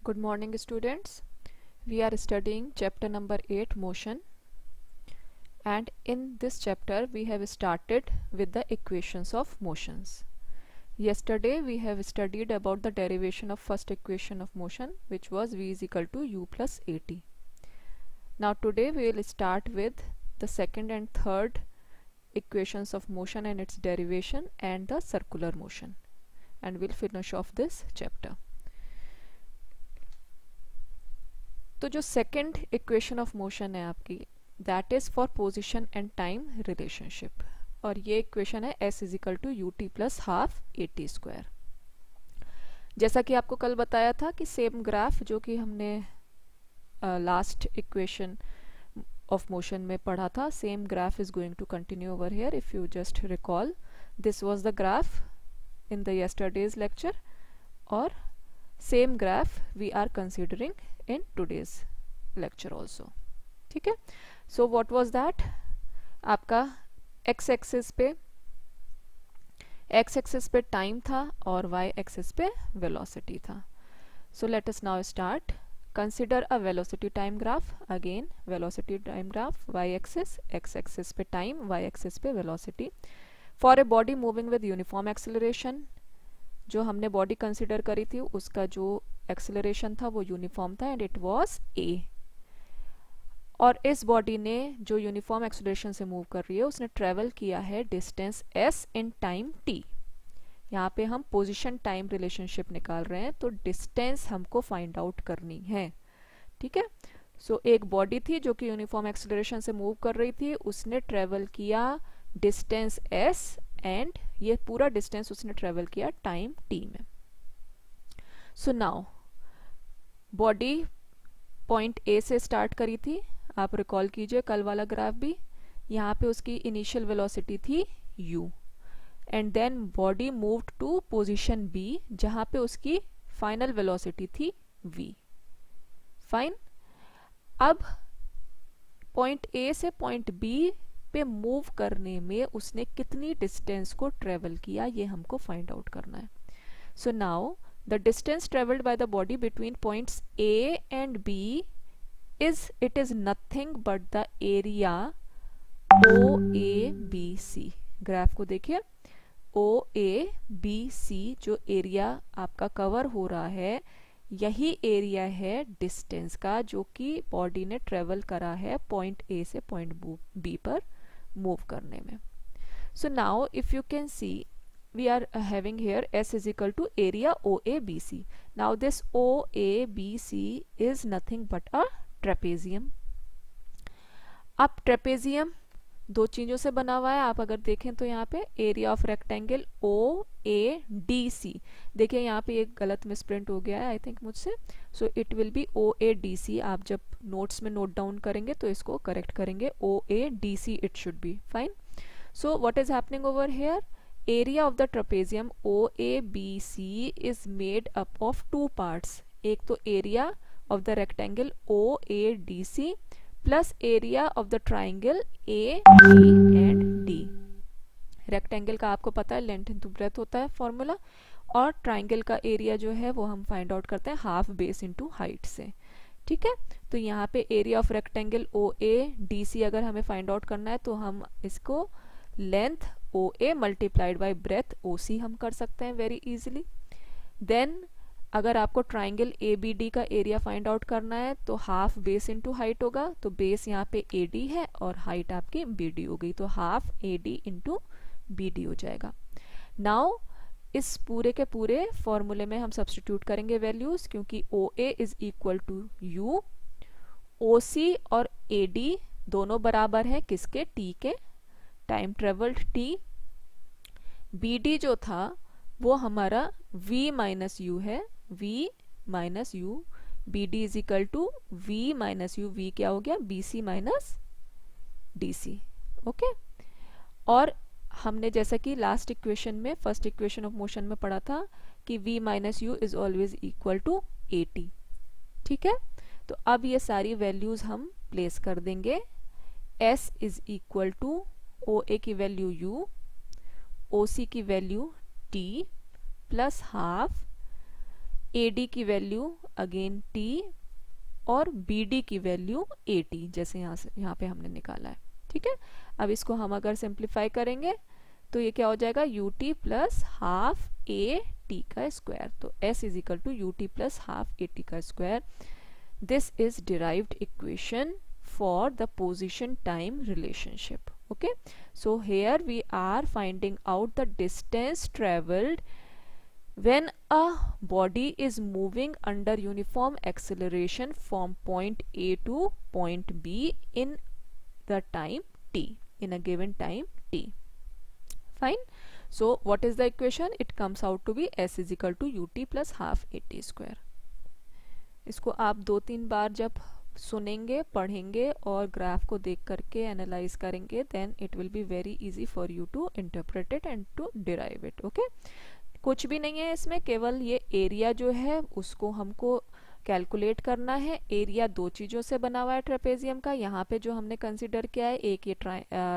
Good morning, students. We are studying chapter number 8, motion, and in this chapter we have started with the equations of motions. Yesterday we have studied about the derivation of first equation of motion, which was v is equal to u plus at. Now today we will start with the second and third equations of motion and its derivation and the circular motion, and we'll finish off this chapter. तो जो second equation of motion है आपकी, that is for position and time relationship, और ये equation है s is equal to U T plus half A T square. जैसा कि आपको कल बताया था कि सेम ग्राफ जो कि हमने लास्ट इक्वेशन ऑफ मोशन में पढ़ा था, same graph is going to continue over here. If you just recall, this was the graph in the yesterday's lecture, और same graph we are considering in today's lecture also. ठीक है. So what was that? आपका x axis पे time था और y axis पे velocity था. So let us now start. Consider a velocity time graph. Again velocity time graph, y axis, x axis पे time, y axis पे velocity. For a body moving with uniform acceleration, जो हमने body consider करी थी उसका जो acceleration था वो यूनिफॉर्म था, एंड इट वाज a. और इस बॉडी ने जो यूनिफॉर्म एक्सेलरेशन से मूव कर रही है उसने ट्रेवल किया है distance s in time t. यहाँ पे हम पोजीशन टाइम रिलेशनशिप निकाल रहे हैं, तो डिस्टेंस हमको फाइंड आउट करनी है. ठीक है. सो एक बॉडी थी जो कि यूनिफॉर्म एक्सेलरेशन से मूव कर रही थी, उसने ट्रेवल किया डिस्टेंस s, एंड ये पूरा डिस्टेंस उसने ट्रेवल किया टाइम t में. So now body point A से स्टार्ट करी थी, आप रिकॉल कीजिए कल वाला ग्राफ भी. यहाँ पे उसकी इनिशियल वेलोसिटी थी u, and then body moved to position B जहाँ पे उसकी फाइनल वेलोसिटी थी v. फाइन. अब पॉइंट A से पॉइंट B पे मूव करने में उसने कितनी डिस्टेंस को ट्रेवल किया, ये हमको फाइंड आउट करना है. So now the distance traveled by the body between points A and B is nothing but the area OABC. Graph को देखिए, OABC जो एरिया आपका कवर हो रहा है, यही एरिया है डिस्टेंस का जो कि बॉडी ने ट्रेवल करा है पॉइंट A से पॉइंट B पर मूव करने में. So now if you can see, we are having here s is equal to area OABC. Now this OABC is nothing but a trapezium. अब trapezium दो चीजों से बना हुआ है. आप अगर देखें तो यहाँ पे एरिया ऑफ रेक्टेंगल OADC, देखिए यहाँ पे एक गलत मिसप्रिंट हो गया है आई थिंक मुझसे. So it will B OADC. आप जब नोट्स में नोट डाउन करेंगे तो इसको करेक्ट करेंगे, OADC it should be. Fine. So what is happening over here? Area of the trapezium OABC is made up of two parts. एक तो area of the rectangle OADC plus area of the triangle AB and D. Rectangle का आपको पता है length into breadth होता है formula, और triangle का एरिया जो है वो हम फाइंड आउट करते हैं हाफ बेस इंटू हाइट से. ठीक है. तो यहाँ पे एरिया ऑफ रेक्टेंगल OADC अगर हमें फाइंड आउट करना है तो हम इसको length OA multiplied by breath OC हम कर सकते हैं वेरी इजीली. देन अगर आपको ट्राइंगल ABD का एरिया फाइंड आउट करना है तो हाफ बेस इनटू हाइट होगा, तो बेस यहाँ पे AD है और हाइट आपकी BD हो गई, तो हाफ AD इंटू BD हो जाएगा. नाउ इस पूरे के पूरे फॉर्मूले में हम सब्स्टिट्यूट करेंगे वैल्यूज, क्योंकि OA is equal to U, OC और AD दोनों बराबर है किसके? T के, टाइम ट्रेवल्ड T. BD जो था वो हमारा V माइनस U है, V minus U. BD is equal to V minus U. V क्या हो गया? BC minus DC. ओके. और हमने जैसा कि लास्ट इक्वेशन में, फर्स्ट इक्वेशन ऑफ मोशन में पढ़ा था कि V minus U is always equal to AT. ठीक है. तो अब ये सारी वैल्यूज हम प्लेस कर देंगे. S is equal to OA की वैल्यू U, OC की value T plus half AD की वैल्यू अगेन T और BD की वैल्यू AT, जैसे यहाँ पे हमने निकाला है। ठीक है, अब इसको हम अगर सिंप्लीफाई करेंगे तो ये क्या हो जाएगा, UT प्लस हाफ AT का स्क्वायर। तो S is equal to UT plus half AT का square. This is derived equation for the position time relationship. Okay, so here we are finding out the distance traveled when a body is moving under uniform acceleration from point A to point B in the time t, in a given time t. Fine. So what is the equation? It comes out to be S is equal to UT plus half AT square. इसको आप 2-3 बार जब सुनेंगे, पढ़ेंगे और graph को देख करके analyse करेंगे, then it will be very easy for you to interpret it and to derive it. Okay, कुछ भी नहीं है इसमें, केवल ये एरिया जो है उसको हमको कैलकुलेट करना है। एरिया दो चीज़ों से बना हुआ है ट्रेपेजियम का। यहाँ पे जो हमने कंसिडर किया है, एक ये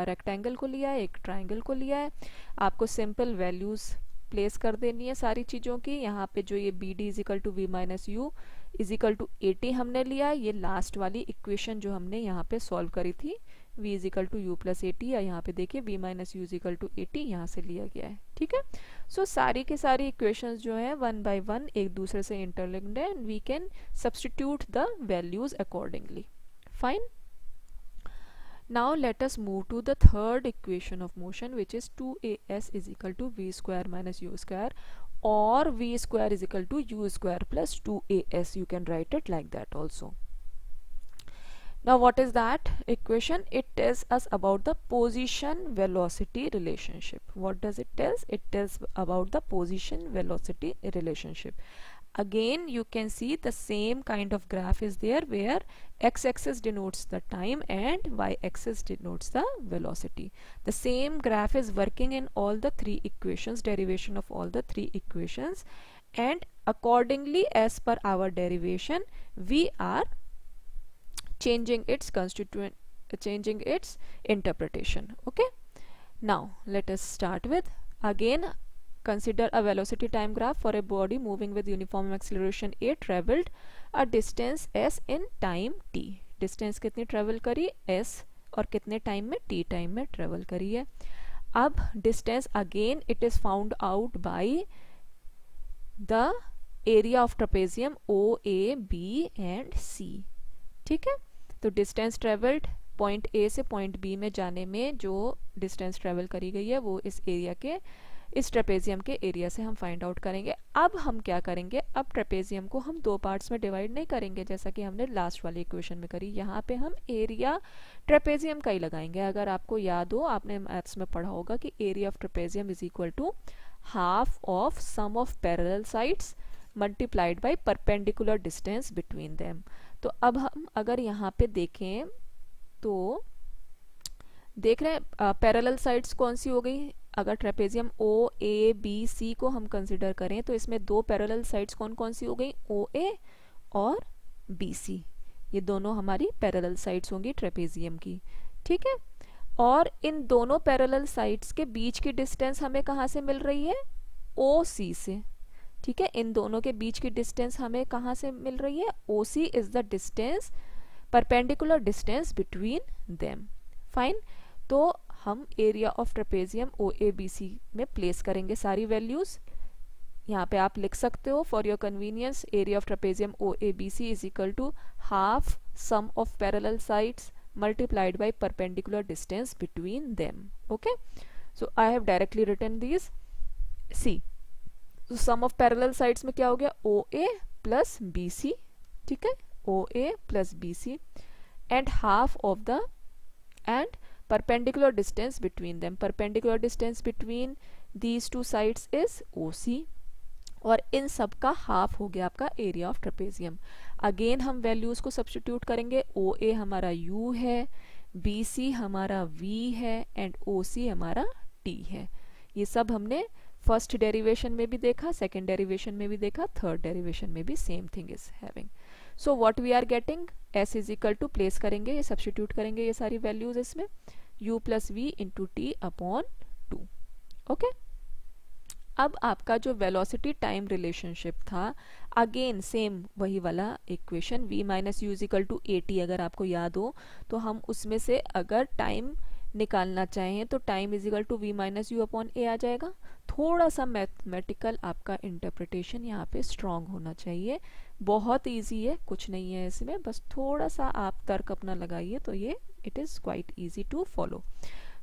रेक्टेंगल को लिया है, एक ट्राइंगल को लिया है। आपको सिंपल वैल्यूज प्लेस कर देनी है सारी चीज़ों की। यहाँ पे जो ये BD is equal to V minus U is equal to AT हमने लिया है। ये लास्ट वाली इक्वेशन जो हमने यहाँ पे सॉल्व करी थी, V is equal to U plus AT, या यहाँ पे देखिए V minus U is equal to AT यहाँ से लिया गया है। ठीक है, सो सारी की सारी इक्वेशंस जो है 1 बाय 1 एक दूसरे से इंटरलिंक्ड है, and we can substitute the values accordingly. Fine. Now let us move to the third equation of motion, which is 2as is equal to v square minus u square, or v square is equal to u square plus 2as. You can write it like that also. Now what is that equation? It tells us about the position velocity relationship. What does it tell? It tells about the position velocity relationship. Again you can see the same kind of graph is there, where x-axis denotes the time and y-axis denotes the velocity. The same graph is working in all the three equations, derivation of all the three equations, and accordingly as per our derivation we are changing its constituent, changing its interpretation. Okay, now let us start with, again consider a velocity time graph for a body moving with uniform acceleration a traveled a distance s in time t. Distance कितनी travel करी, s, और कितने time में, t time में travel करी है। अब distance again it is found out by the area of trapezium O A B and C. ठीक है, तो डिस्टेंस ट्रेवल्ड पॉइंट ए से पॉइंट बी में जाने में जो डिस्टेंस ट्रेवल करी गई है वो इस एरिया के, इस ट्रेपेजियम के एरिया से हम फाइंड आउट करेंगे। अब हम क्या करेंगे, अब ट्रेपेजियम को हम दो पार्ट्स में डिवाइड नहीं करेंगे जैसा कि हमने लास्ट वाली इक्वेशन में करी। यहाँ पे हम एरिया ट्रेपेजियम का ही लगाएंगे। अगर आपको याद हो, आपने मैथ्स में पढ़ा होगा कि area of trapezium is equal to half of sum of parallel sides multiplied by perpendicular distance between them. तो अब हम अगर यहाँ पे देखें तो देख रहे हैं पैरेलल साइड्स कौन सी हो गई। अगर ट्रेपेजियम ओ ए बी सी को हम कंसिडर करें तो इसमें दो पैरेलल साइड्स कौन कौन सी हो गई, ओ ए और बी सी। ये दोनों हमारी पैरेलल साइड्स होंगी ट्रेपेजियम की। ठीक है, और इन दोनों पैरेलल साइड्स के बीच की डिस्टेंस हमें कहाँ से मिल रही है, ओ सी से। ठीक है, इन दोनों के बीच की डिस्टेंस हमें कहाँ से मिल रही है, O C is the distance, perpendicular distance between them. Fine, तो हम area of trapezium O A B C में प्लेस करेंगे सारी वैल्यूज। यहाँ पे आप लिख सकते हो for your convenience, area of trapezium O A B C is equal to half sum of parallel sides multiplied by perpendicular distance between them. Okay, so I have directly written these. See, so sum of parallel sides में क्या हो गया, OA plus BC. ठीक है, OA plus BC and half of the and perpendicular distance between them. Perpendicular distance between these two sides is OC, और इन सब का half हो गया आपका एरिया ऑफ ट्रेपेजियम। अगेन हम वैल्यूज को सब्स्टिट्यूट करेंगे। ओ ए हमारा U है, बी सी हमारा V है एंड ओ सी हमारा T है। ये सब हमने फर्स्ट डेरिवेशन में भी देखा, सेकेंड डेरिवेशन में भी देखा, थर्ड डेरिवेशन में भी same thing is having. So what we are getting, S is equal to place करेंगे, ये सब्स्टिट्यूट करेंगे ये सारी वैल्यूज इसमें, U plus V into T upon 2। Okay, अब आपका जो वेलोसिटी टाइम रिलेशनशिप था, अगेन सेम वही वाला equation, v minus U is equal to A T, अगर आपको याद हो तो हम उसमें से अगर टाइम निकालना चाहें तो time is equal to v minus u upon a आ जाएगा। थोड़ा सा मैथमेटिकल आपका इंटरप्रिटेशन यहाँ पे स्ट्रांग होना चाहिए, बहुत इजी है, कुछ नहीं है इसमें, बस थोड़ा सा आप तर्क अपना लगाइए तो ये it is quite easy to follow.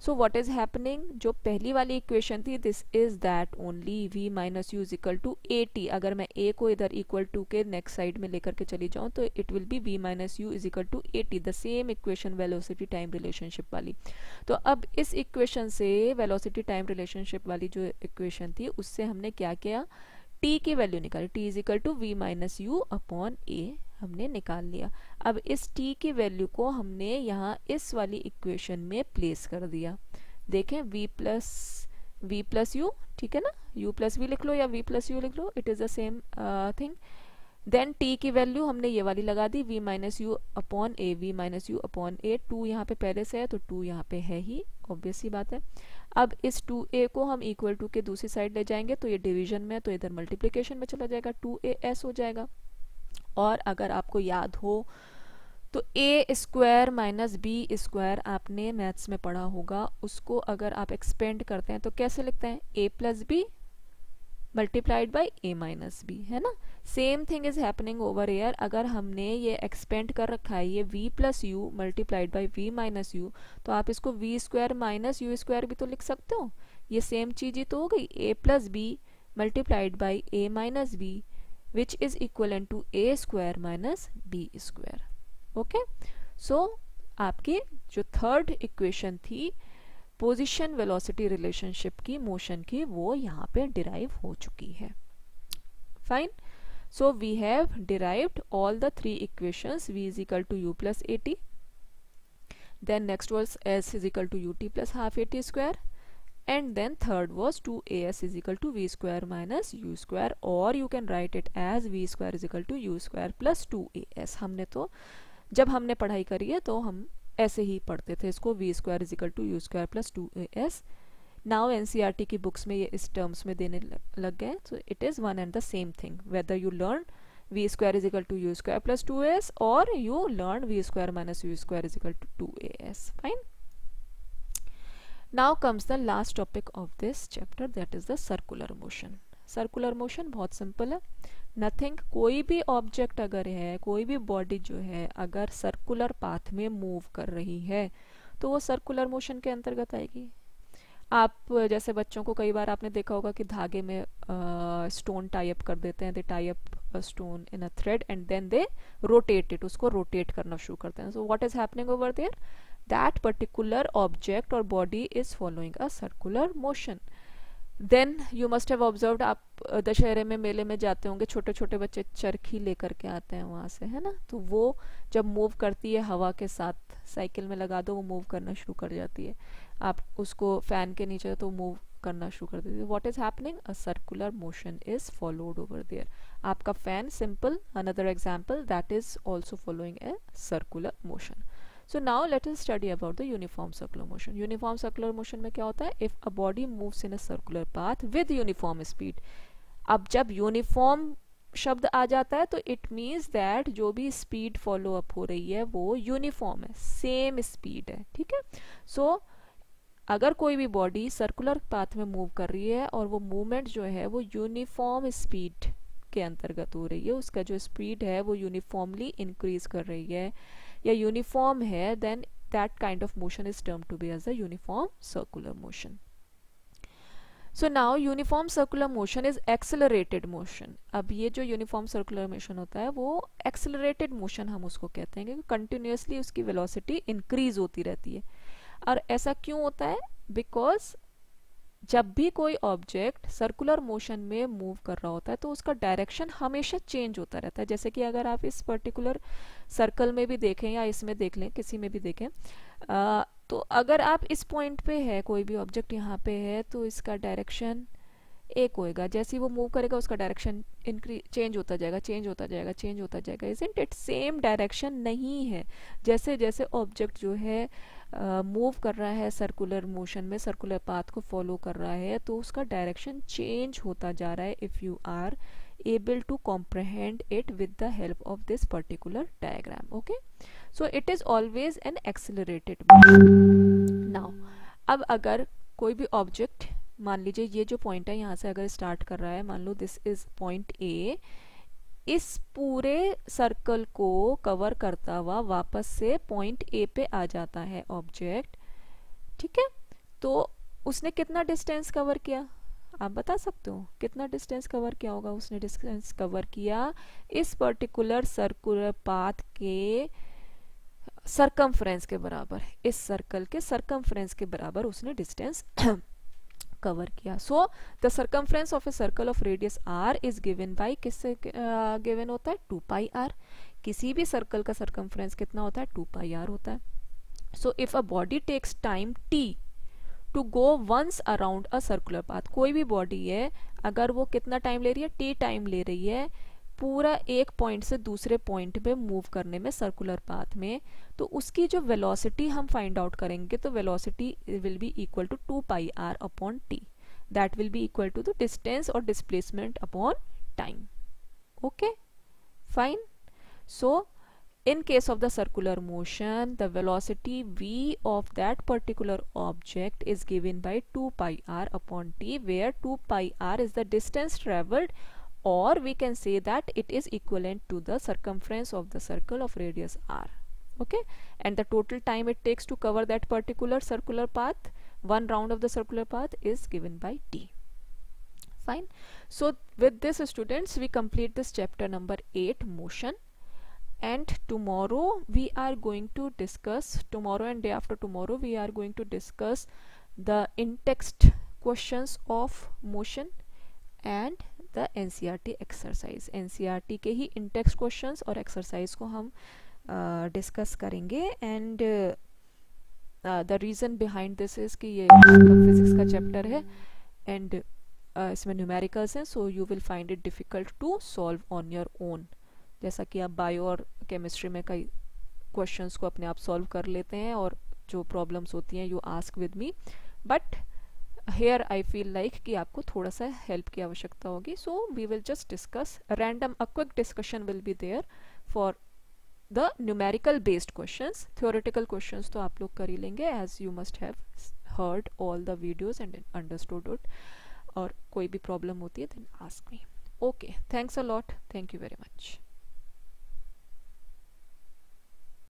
So what is happening, जो पहली वाली इक्वेशन थी, this is that only v minus U is equal to A T. अगर मैं a को इधर इक्वल टू के नेक्स्ट साइड में लेकर के चली जाऊं तो it will be v minus U is equal to A T, the same equation velocity time relationship वाली। तो अब इस इक्वेशन से वेलोसिटी टाइम रिलेशनशिप वाली जो इक्वेशन थी उससे हमने क्या किया, t की वैल्यू निकाली, t is equal to v minus u upon a हमने निकाल लिया। अब इस t की वैल्यू को हमने यहाँ इस वाली इक्वेशन में प्लेस कर दिया। देखें v प्लस यू, ठीक है ना, u प्लस वी लिख लो या v प्लस यू लिख लो, it is the same thing. Then t की वैल्यू हमने ये वाली लगा दी, v minus u upon a, v minus u upon a, 2 यहाँ पे पहले से है तो 2 यहाँ पे है ही, ऑब्वियस सी बात है। अब इस 2a को हम इक्वल टू के दूसरी साइड ले जाएंगे तो ये डिवीजन में, तो इधर मल्टीप्लिकेशन में चला जाएगा, 2as हो जाएगा। और अगर आपको याद हो तो ए स्क्वायर माइनस बी स्क्वायर आपने मैथ्स में पढ़ा होगा, उसको अगर आप एक्सपेंड करते हैं तो कैसे लिखते हैं, a plus B multiplied by A minus B, है ना। Same thing is happening over here, अगर हमने ये एक्सपेंड कर रखा है ये v plus U multiplied by v minus U, तो आप इसको v square minus U square भी तो लिख सकते हो, ये सेम चीज ही तो हो गई, a plus B multiplied by A minus b which is equivalent to a square minus b square. Okay, so आपकी जो थर्ड इक्वेशन थी पोजीशन वेलोसिटी रिलेशनशिप की, मोशन की, वो यहाँ पे डिराइव हो चुकी है। Fine, so we have derived all the three equations, v is equal to u plus at, then next was s is equal to ut plus half at square, and then third was 2as is equal to v square minus u square, or you can write it as v square is equal to u square plus 2as। हमने तो जब हमने पढ़ाई करी है तो हम ऐसे ही पढ़ते थे इसको, v square is equal to u square plus 2as। Now NCERT की बुक्स में ये इस टर्म्स में देने लग गए, so it is one and the same thing whether you learn v square is equal to u square plus 2as or you learn v square minus u square is equal to 2as। fine, now comes the last topic of this chapter, that is the circular motion। Circular motion बहुत simple है, nothing, कोई भी object अगर है, कोई भी body जो है अगर सर्कुलर पाथ में मूव कर रही है तो वो सर्कुलर मोशन के अंतर्गत आएगी। आप जैसे बच्चों को कई बार आपने देखा होगा कि धागे में स्टोन टाई अप कर देते हैं, they tie up stone in a thread and then they rotate it, उसको रोटेट करना शुरू करते हैं। So what is happening over there, that particular object or body is following a circular motion। then you must have observed, आप दशहरे में मेले में जाते होंगे, छोटे छोटे बच्चे चरखी लेकर के आते हैं वहाँ से, है ना, तो वो जब मूव करती है हवा के साथ, साइकिल में लगा दो वो मूव करना शुरू कर जाती है, आप उसको फैन के नीचे तो मूव करना शुरू कर देती है। What is happening, a circular motion is followed over there. आपका fan, simple another example, that is also following a circular motion. So now let us study about the uniform circular motion। Uniform circular motion में क्या होता है, if a body moves in a circular path with uniform speed। अब जब uniform शब्द आ जाता है तो it means that जो भी speed follow up हो रही है वो uniform है, same speed है, ठीक है। So अगर कोई भी बॉडी सर्कुलर पाथ में मूव कर रही है और वो मूवमेंट जो है वो यूनिफॉर्म स्पीड के अंतर्गत हो रही है, उसका जो स्पीड है वो यूनिफॉर्मली इंक्रीज कर रही है या यूनिफॉर्म है, then that kind of motion is termed to be as a uniform circular motion. So now uniform circular motion is accelerated motion. अब ये जो यूनिफॉर्म सर्कुलर मोशन होता है वो एक्सेलरेटेड मोशन हम उसको कहते हैं, क्योंकि कंटिन्यूसली उसकी वेलोसिटी इंक्रीज होती रहती है। और ऐसा क्यों होता है, बिकॉज जब भी कोई ऑब्जेक्ट सर्कुलर मोशन में मूव कर रहा होता है तो उसका डायरेक्शन हमेशा चेंज होता रहता है। जैसे कि अगर आप इस पर्टिकुलर सर्कल में भी देखें या इसमें देख लें, किसी में भी देखें, तो अगर आप इस पॉइंट पे है, कोई भी ऑब्जेक्ट यहाँ पे है, तो इसका डायरेक्शन एक होएगा, जैसे ही वो मूव करेगा उसका डायरेक्शन चेंज होता जाएगा, चेंज होता जाएगा, चेंज होता जाएगा। इजंट इट सेम डायरेक्शन नहीं है। जैसे जैसे ऑब्जेक्ट जो है मूव कर रहा है सर्कुलर मोशन में, सर्कुलर पाथ को फॉलो कर रहा है, तो उसका डायरेक्शन चेंज होता जा रहा है if you are able to comprehend it with the help of this particular diagram. Okay, so it is always an accelerated motion. Now अब अगर कोई भी ऑब्जेक्ट, मान लीजिए ये जो पॉइंट है यहाँ से अगर स्टार्ट कर रहा है, मान लो दिस इज पॉइंट ए, इस पूरे सर्कल को कवर करता हुआ वापस से पॉइंट ए पे आ जाता है ऑब्जेक्ट, ठीक है, तो उसने कितना डिस्टेंस कवर किया, आप बता सकते हो कितना डिस्टेंस कवर किया होगा? उसने डिस्टेंस कवर किया इस पर्टिकुलर सर्कुलर पाथ के सरकमफ्रेंस के बराबर, इस सर्कल के सरकमफ्रेंस के बराबर उसने डिस्टेंस कवर किया. So the circumference of a circle of radius R is given by, किससे गिवन होता है? 2 पाई आर. किसी भी सर्कल का सरकमफ्रेंस कितना होता है? 2 पाई आर होता है. So if a body takes time T to go once around a circular path, कोई भी बॉडी है अगर वो कितना टाइम ले रही है? टी टाइम ले रही है पूरा एक पॉइंट से दूसरे पॉइंट पे मूव करने में सर्कुलर पाथ में, तो उसकी जो वेलोसिटी हम फाइंड आउट करेंगे, तो velocity will be equal to 2 pi r upon t, that will be equal to the distance और displacement upon time. Okay fine. So in case of the circular motion, the velocity v of that particular object is given by 2 pi r upon t, where 2 pi r is the distance traveled, or we can say that it is equivalent to the circumference of the circle of radius r. Okay, and the total time it takes to cover that particular circular path, one round of the circular path, is given by t. Fine. So with this, students, we complete this chapter number 8, motion. And tomorrow we are going to discuss, tomorrow and day after tomorrow we are going to discuss the in-text questions of motion and the NCERT exercise. NCERT के ही in-text questions और exercise को हम discuss करेंगे. And the reason behind this is कि ये physics का chapter है and इसमें numericals हैं, so you will find it difficult to solve on your own. जैसा कि आप बायो और केमिस्ट्री में कई क्वेश्चंस को अपने आप सॉल्व कर लेते हैं और जो प्रॉब्लम्स होती हैं you ask with me, but here I feel like कि आपको थोड़ा सा हेल्प की आवश्यकता होगी. So we will just discuss random, a quick discussion will be there for the numerical based questions. Theoretical questions तो आप लोग कर ही लेंगे, as you must have heard all the videos and understood it. और कोई भी प्रॉब्लम होती है then ask me. Okay, thanks a lot, thank you very much.